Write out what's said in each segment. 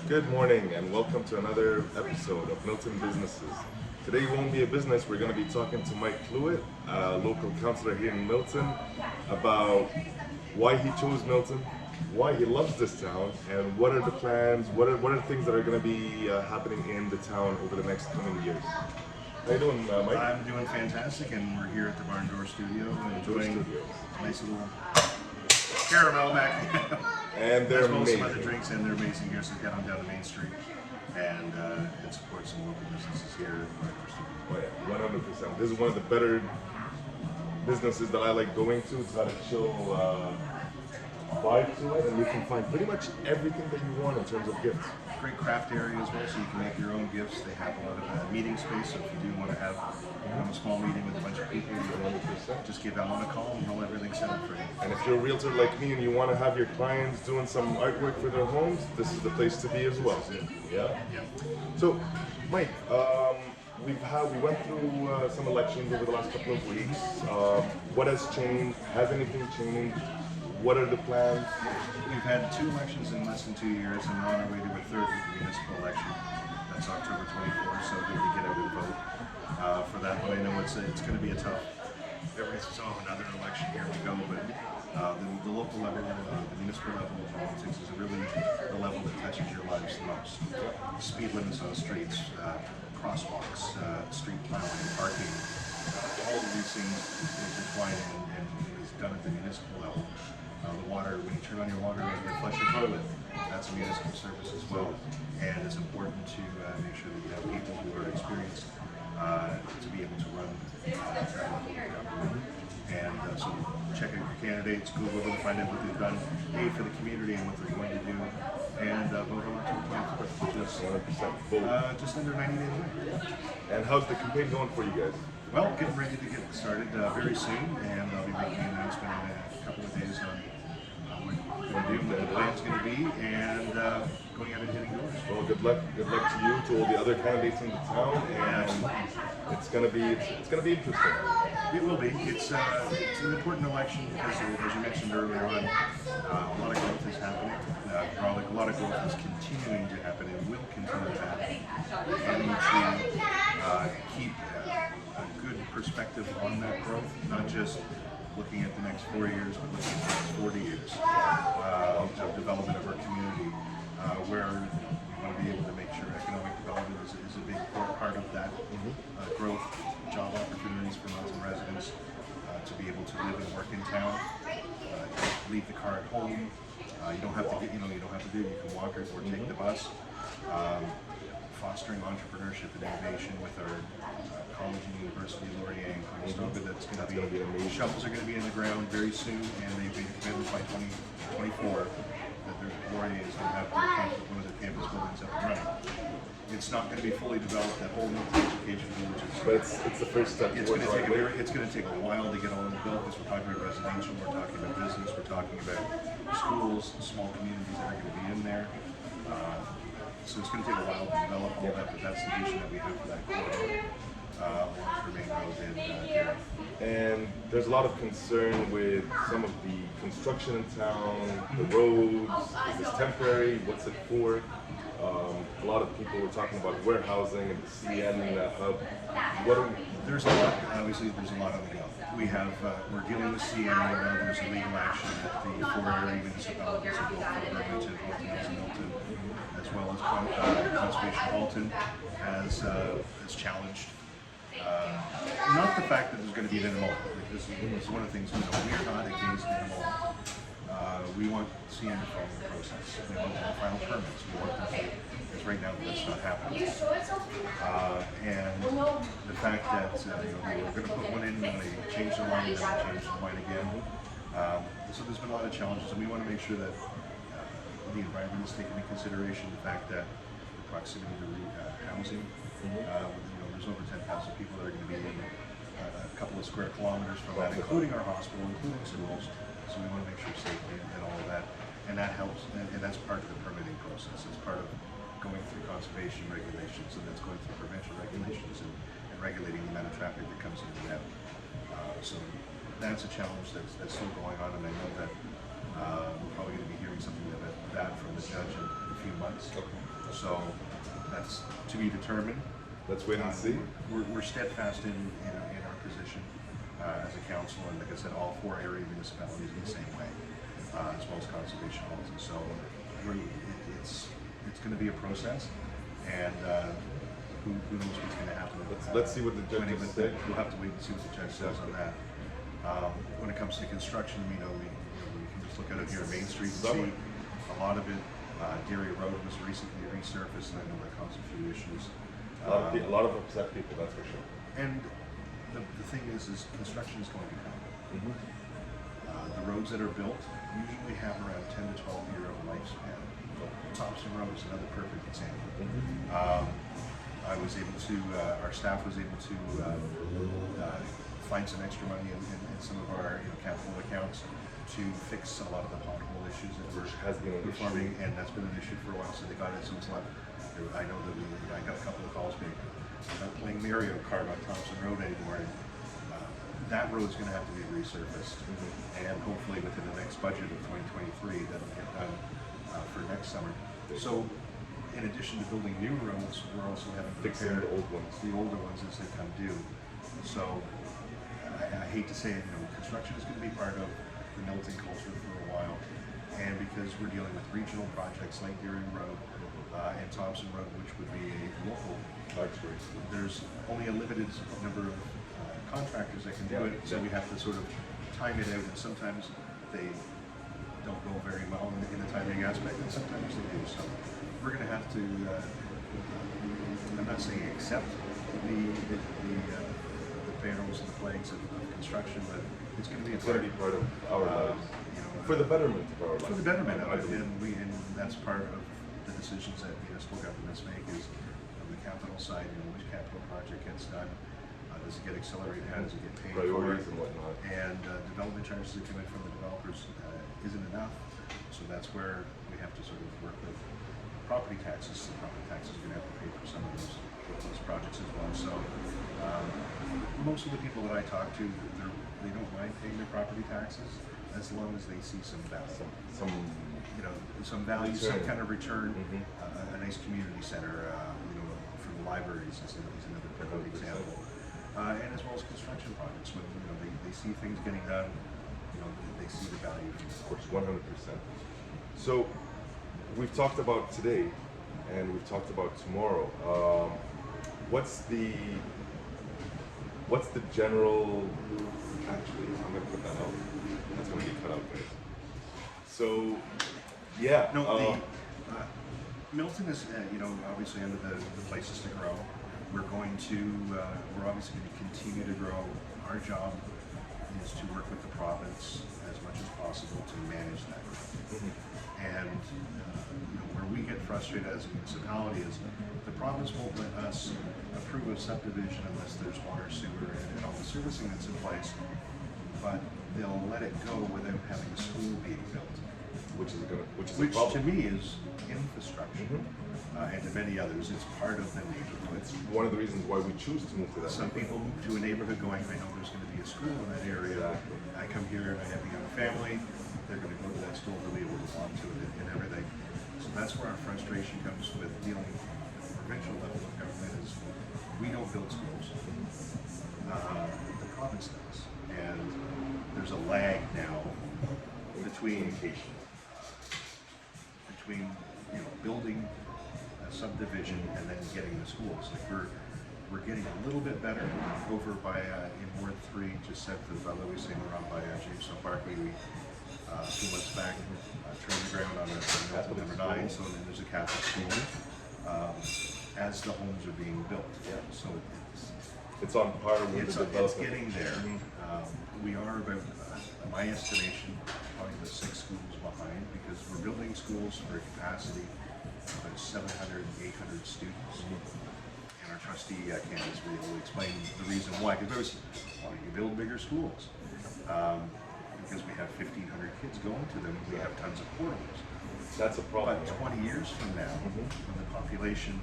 Good morning and welcome to another episode of Milton Businesses. Today won't be a business, we're going to be talking to Mike Cluett, a local councillor here in Milton, about why he chose Milton, why he loves this town, and what are the plans, what are the things that are going to be happening in the town over the next coming years. How you doing, Mike? I'm doing fantastic, and we're here at the Barn Door Studio enjoying a nice little caramel mac. And they're as well as some amazing. other drinks, and they're amazing here. So get on down to Main Street and support some local businesses here at the Barn Door Studio. Oh yeah, 100%. This is one of the better businesses that I like going to. It's got a chill vibe to it, and you can find pretty much everything that you want in terms of gifts. Great craft area as well, so you can make your own gifts. They have a lot of meeting space, so if you do want to have a small meeting with a bunch of people, you can just give Alan a call and he'll have everything set up for you. And if you're a realtor like me and you want to have your clients doing some artwork for their homes, this is the place to be as well. Yeah. So, Mike, we went through some elections over the last couple of weeks. What has changed? Has anything changed? What are the plans? We've had 2 elections in less than 2 years, and we're on our way to a third with the municipal election. That's October 24th, so we can get out and vote for that one. I know it's going to be a tough. Everybody says, "Oh, another election, here we go." But the local level, the municipal level of politics is really the level that touches your lives the most. Speed limits on the streets, crosswalks, street plowing, parking, all of these things is required and is done at the municipal level. The water, when you turn on your water and you flush your toilet, that's a municipal service as well. And it's important to make sure that you have people who are experienced to be able to run that level of government. And so check out your candidates, Google them, find out what they've done, A, for the community and what they're going to do, and vote on October 24th. Just under 90 days away. And how's the campaign going for you guys? Well, getting ready to get started very soon, and I'll be making an announcement in a couple of days on what the plan's going to be, and going out and hitting doors. Well, good luck to you, to all the other candidates in the town, and it's gonna be interesting. It will be. It's an important election because, as you mentioned earlier on, a lot of growth is happening. A lot of growth is continuing to happen and will continue to happen. And we need to keep a good perspective on that growth, not just looking at the next 4 years, but looking at the next 40 years of development of our community, where we want to be able to make sure economic development is a big part of that growth, job opportunities for Milton residents, to be able to live and work in town, leave the car at home. You don't have to get, you don't have to do it. You can walk or take the bus. Fostering entrepreneurship and innovation with our college and university, Laurier and Conestoga. That's going to be amazing. Shovels are going to be in the ground very soon, and they've made commitments by 2024 that Laurier is going to have one of their campus buildings up and running. It's not going to be fully developed, that whole Milton education, which is. But it's the first step. It's going to take a while to get all of it built, because we're talking about residential, we're talking about business, we're talking about schools, small communities that are going to be in there. So it's going to take a while to develop all that, but that's the vision that we have for that corridor along the main road in here. And there's a lot of concern with some of the construction in town, the roads. Is this temporary? What's it for? A lot of people were talking about warehousing and the CN hub. There's a lot. Obviously, there's a lot on the go. We're dealing with CN right now. There's a legal action that the 4 area municipalities of both Burlington, and Milton, as well as Conservation Milton has challenged. Not the fact that there's going to be an intermodal. This is one of the things we are not against intermodal. We want CN to follow the process. We want them to file permits. We want them to, because right now that's not happening. And the fact that we're going to put one in when they change the line, then they change the line again. So there's been a lot of challenges, and we want to make sure that the environment is taken into consideration. The fact that the proximity to housing, there's over 10,000 people that are going to be in a couple of square kilometers from that, including our hospital, including schools. So we want to make sure safety and all of that, and that helps, and that's part of the permitting process. It's part of going through conservation regulations, and that's going through provincial regulations and regulating the amount of traffic that comes in and out. So that's a challenge that's still going on, and I know that we're probably going to be hearing something about that from the judge in a few months. Okay. So that's to be determined. Let's wait and see. We're steadfast in our position as a council, and like I said, all 4 area municipalities in the same way, as well as conservation halls. And so it's going to be a process, and who knows what's going to happen. Let's see what the judges say. We'll have to wait and see what the judge says on that. When it comes to construction, we can just look at it here on Main Street and see a lot of it. Dairy Road was recently resurfaced, and I know that caused a few issues. A lot of upset people, that's for sure. And the thing is construction is going to come. The roads that are built usually have around 10 to 12 year lifespan. Thompson Road is another perfect example. I was able to, our staff was able to find some extra money in some of our capital accounts to fix a lot of the pothole issues that were performing, and that's been an issue for a while. So they got it. So it's not. I know that I got a couple of calls being not playing Mario Kart on Thompson Road anymore. And, that road is going to have to be resurfaced, and hopefully within the next budget of 2023, that'll get done for next summer. So, in addition to building new roads, we're also having to Fixing repair the older ones as they come due. So, I hate to say it, construction is going to be part of the Milton culture for a while, and because we're dealing with regional projects like Dairy Road and Thompson Road, which would be a local, there's only a limited number of contractors that can do it, so we have to sort of time it out, and sometimes they don't go very well in the timing aspect, and sometimes they do. So we're going to have to, I'm not saying accept the perils and the plagues of construction, but it's going to be part of our lives. For the betterment of our lives. For the betterment of it, and that's part of the decisions that municipal governments make is on the capital side, which capital project gets done. Does it get accelerated? How does it get paid Priorities for? And whatnot. And development charges that come in from the developers isn't enough. So that's where we have to sort of work with property taxes. The property taxes are going to have to pay for some of those projects as well. So most of the people that I talk to, they don't mind paying their property taxes as long as they see some value, some value, some kind of return. A nice community center, for the libraries is another perfect example. And as well as construction projects, when they see things getting done, they see the value. Of course, 100%. So we've talked about today, and we've talked about tomorrow. What's the general? Actually, I'm gonna put that out. That's gonna be cut out, guys. So, yeah. No, Milton is, obviously under the places to grow. We're obviously going to continue to grow. Our job is to work with the province as much as possible to manage that growth. And where we get frustrated as a municipality is the province won't let us approve a subdivision unless there's water, sewer, and all the servicing that's in place. But they'll let it go without having a school being built, which to me is infrastructure. And to many others, it's part of the neighborhood. It's one of the reasons why we choose to move to that. Some people move to a neighborhood going, I know there's going to be a school in that area. I come here and I have a young family. They're going to go to that school, they'll be able to walk to it and everything. So that's where our frustration comes with dealing with the provincial level of government is we don't build schools. The province does. And there's a lag now between building a subdivision and then getting the schools. Like we're getting a little bit better over by in Ward 3, just south of Louis St. Laurent by Jamestown Parkway. We a few months back turned the ground on a number 9, so then there's a Catholic school as the homes are being built. So it's on par with the development. It's getting there. We are about, my estimation, probably the 6 schools behind, because we're building schools for a capacity of about 700, 800 students. And our trustee Candace will explain the reason why. Because why do you build bigger schools? Because we have 1,500 kids going to them. We have tons of portables. That's a problem. But 20 years from now, when the population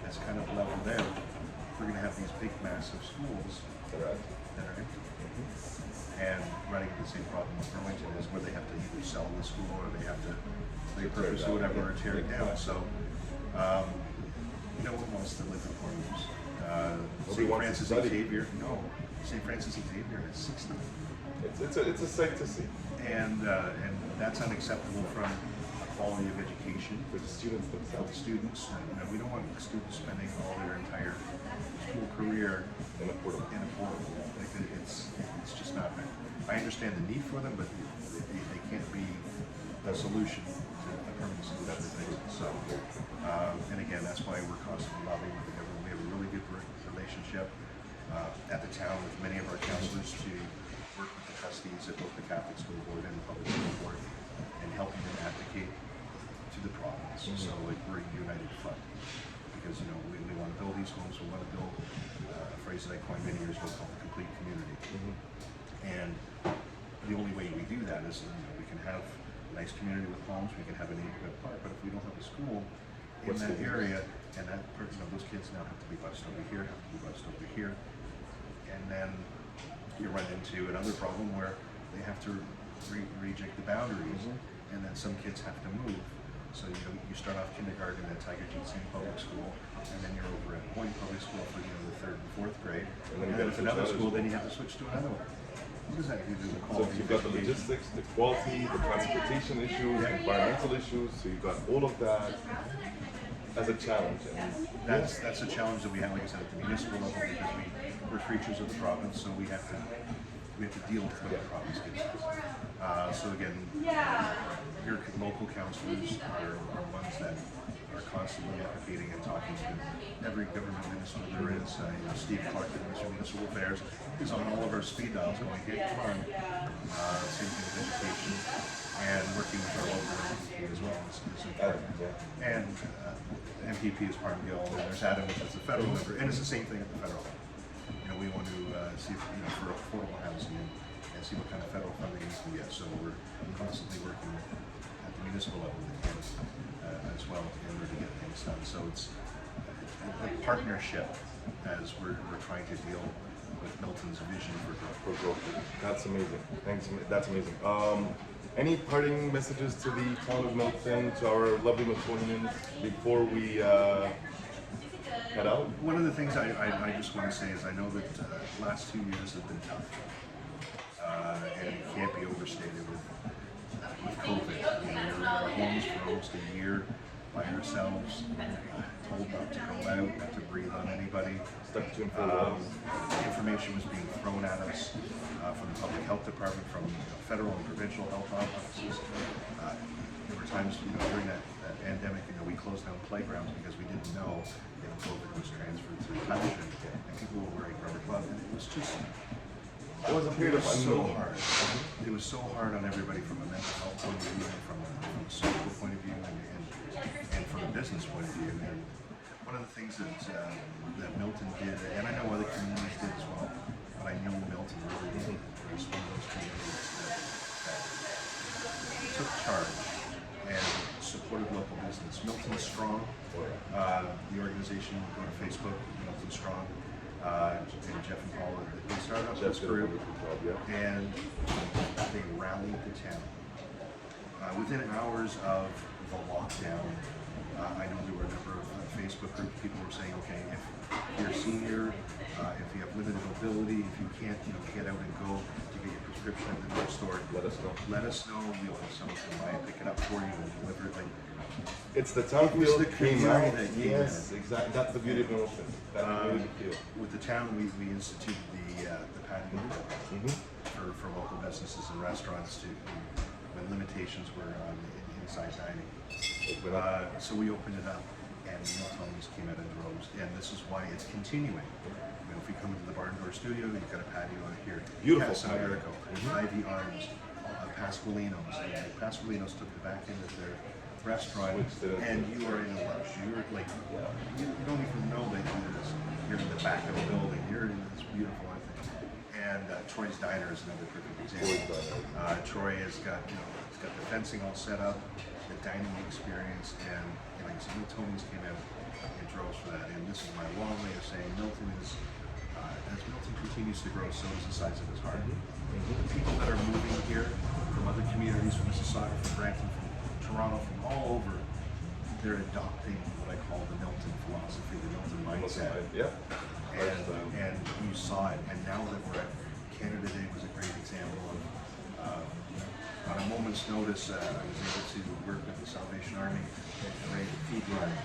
has kind of leveled out, we're going to have these big, massive schools that are empty. And running into the same problem with Burlington is where they have to either sell the school or they have to they purpose or whatever, or tear it down. So, no one wants to live in homes. Nobody St. wants to Francis study. Xavier, no. St. Francis Xavier is 60. It's a sight to see And that's unacceptable from a quality of education for the students for themselves. the students. We don't want students spending all their entire school career And affordable. in a portal. Like it's just not. I understand the need for them, but they can't be a solution to a permanent solution to things. So, and again, that's why we're constantly lobbying with the government. We have a really good relationship at the town with many of our councillors to work with the trustees at both the Catholic School Board and the Public School Board and helping them advocate to the province. So like we're a united front because we want to build these homes. We want to build a phrase that I coined many years ago called the complete community. And the only way we do that is we can have a nice community with homes. We can have a neighborhood park. But if we don't have a school in that area, and that those kids now have to be bused over here, have to be bused over here, and then you run into another problem where they have to rejig the boundaries, and then some kids have to move. So you start off kindergarten at Tiger Jeet Singh Public School, and then you're over at Point Public School for the 3rd and 4th grade, and then if another school, then you have to switch to another one. What does that do to the So quality you've of got the education? logistics, the quality, the transportation issues, environmental issues. So you've got all of that as a challenge. And That's a challenge that we have, like I said, at the municipal level because we're creatures of the province, so we have to deal with what the province gives us. So again, your local councillors are ones that are constantly advocating and talking to every government minister there is. Steve Clark, the Minister of Municipal Affairs, is on all of our speed dials going, hey, come on. Same thing with education and working with our local MPP as well is important. And MPP is part of Guild, and there's Adam, which is the federal member, and it's the same thing at the federal level. We want to see if, for affordable housing and see what kind of federal funding we can get. So we're constantly working at the municipal level with Canada as well in order to get things done. So it's a partnership as we're trying to deal with Milton's vision for growth. for growth. That's amazing. Thanks. That's amazing. Any parting messages to the town of Milton, to our lovely Miltonians, before we head out? One of the things I just want to say is I know that the last 2 years have been tough, and it can't be overstated with COVID. We were in our homes for almost a year by ourselves, told not to go out, not to breathe on anybody. Stuck between four walls. Information was being thrown at us from the public health department, from federal and provincial health offices. There were times, during that pandemic, we closed down playgrounds because we didn't know if COVID was transferred through touch, and people were wearing rubber gloves, and it was just. It was a period of so unknown. hard. It was so hard on everybody from a mental health point of view, and from a social point of view, and from a business point of view. And one of the things that Milton did, and I know other communities did as well, but I know Milton really did. It was one of those communities that took charge and supported local business. Milton Strong, the organization, go to Facebook, Milton Strong. And Jeff and Paul, they started up this group, and they rallied the town. Within hours of the lockdown, I know there were a number of Facebook groups. People were saying, okay, if you're a senior, if you have limited mobility, if you can't, get out and go to get your prescription at the drugstore, let us know. Let us know. We'll have someone come by and pick it up for you and deliver it. It's the town It was feel the that came community out. that came Yes, exactly. That's the beauty of Milton. That community feel. With the town, we instituted the patio program for local businesses and restaurants when limitations were on inside dining. So we opened it up, and Miltonians came out in droves, and this is why it's continuing. If we come into the Barn Door Studio, you've got a patio out here. Beautiful Casa Americo, Ivy Arms, Pasqualinos. Pasqualinos took the back end of their restaurant, and you are in a lush. You're like, you don't even know that you're in the back of the building. You're in this beautiful thing. And Troy's Diner is another perfect example. Troy has got, it's got the fencing all set up, the dining experience, and like I said, Miltonians came out in droves for that. And this is my long way of saying Milton is, as Milton continues to grow, so is the size of his heart. The people that are moving here from other communities, from Mississauga, from Brampton, from Toronto, from all over, they're adopting what I call the Milton philosophy, the Milton mindset. Yeah. And you saw it, and now that we're at Canada Day was a great example of, on a moment's notice, I was able to work with the Salvation Army and create a food drive.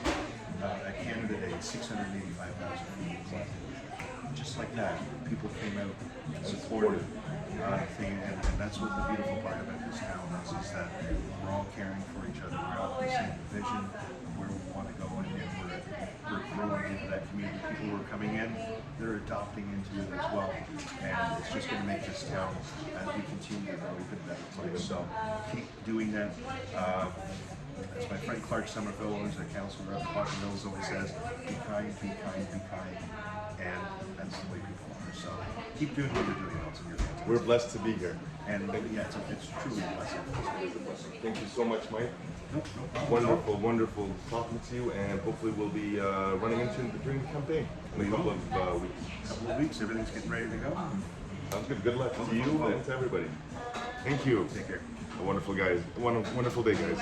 At Canada Day, 685,000 food collected. Just like that, people came out and supported the thing, and that's what the beautiful part about this town is that we're all caring for each other. We're all the same vision where we want to go, and we're growing into that community. People who are coming in, they're adopting into it as well, and it's just going to make this town, as we continue to grow, even a better place. So keep doing that. As my friend Clark Somerville, who's a councillor up at Boston Mills, always says, be kind, be kind, be kind, and that's the way people are. So keep doing what you're doing, Milton. You're fantastic. We're blessed to be here. And yeah, it's truly a blessing. Thank you so much, Mike. No problem. Wonderful talking to you, and hopefully we'll be running into you during the campaign in a couple of weeks. Couple of weeks, everything's getting ready to go. Sounds good. Good luck to you and to everybody. Thank you. Take care. Wonderful day, guys.